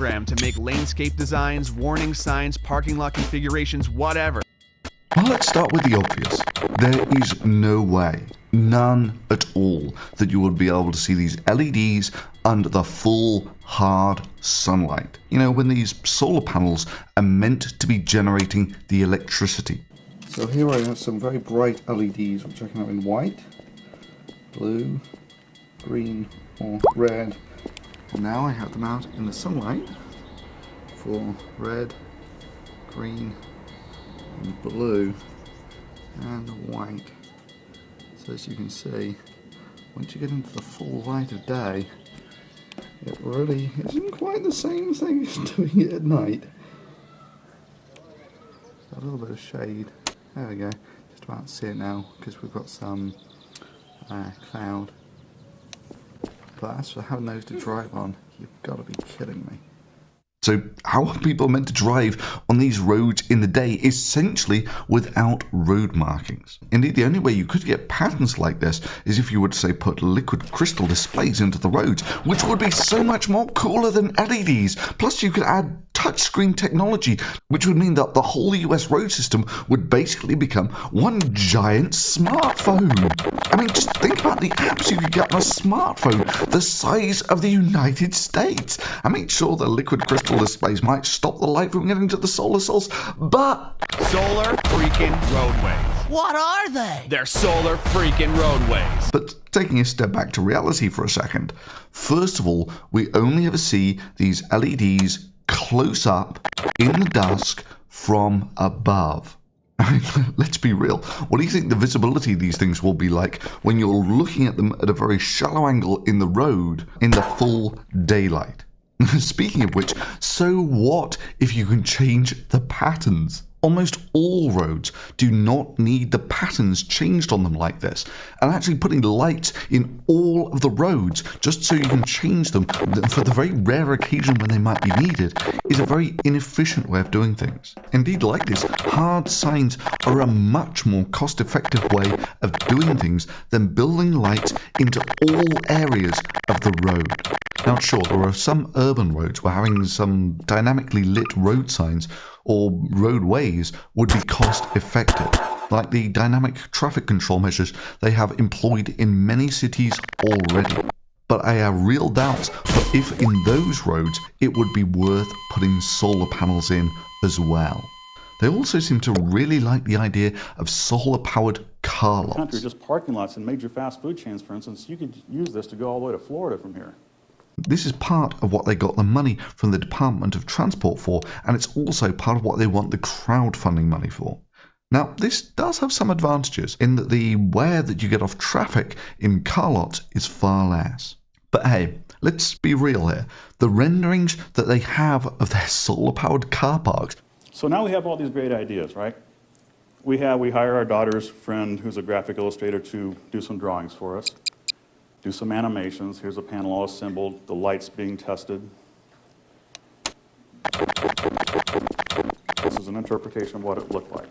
programmed to make lanescape designs, warning signs, parking lot configurations, whatever. Well, let's start with the obvious. There is no way, none at all, that you would be able to see these LEDs under the full, hard sunlight. You know, when these solar panels are meant to be generating the electricity. So here I have some very bright LEDs, which I can have in white, blue, green, or red. And now I have them out in the sunlight for red, green, and blue, and white. So as you can see, once you get into the full light of day, it really isn't quite the same thing as doing it at night. A little bit of shade. There we go. Just about to see it now because we've got some cloud. But as for having those to drive on, you've got to be kidding me. So how are people meant to drive on these roads in the day, essentially without road markings? Indeed, the only way you could get patterns like this is if you would, say, put liquid crystal displays into the roads, which would be so much more cooler than LEDs. Plus, you could add touchscreen technology, which would mean that the whole US road system would basically become one giant smartphone. I mean, just think about the apps you could get on a smartphone the size of the United States. I mean, sure, the liquid crystal displays might stop the light from getting to the solar cells, but Solar freaking roadways. What are they? They're solar freaking roadways. But taking a step back to reality for a second, first of all, we only ever see these LEDs close up in the dusk from above. I mean, let's be real. What do you think the visibility of these things will be like when you're looking at them at a very shallow angle in the road in the full daylight? Speaking of which, so what if you can change the patterns? Almost all roads do not need the patterns changed on them like this. And actually putting lights in all of the roads just so you can change them for the very rare occasion when they might be needed is a very inefficient way of doing things. Indeed, like this, hard signs are a much more cost-effective way of doing things than building lights into all areas of the road. Now, sure, there are some urban roads where having some dynamically lit road signs or roadways would be cost effective, like the dynamic traffic control measures they have employed in many cities already. But I have real doubts for if in those roads it would be worth putting solar panels in as well. They also seem to really like the idea of solar-powered car lots. Country, just parking lots in major fast food chains, for instance, you could use this to go all the way to Florida from here. This is part of what they got the money from the Department of Transport for, and it's also part of what they want the crowdfunding money for. Now, this does have some advantages in that the wear that you get off traffic in car lots is far less. But hey, let's be real here. The renderings that they have of their solar-powered car parks. So now we have all these great ideas, right? We hire our daughter's friend who's a graphic illustrator to do some drawings for us. Do some animations. Here's a panel all assembled, the lights being tested. This is an interpretation of what it looked like.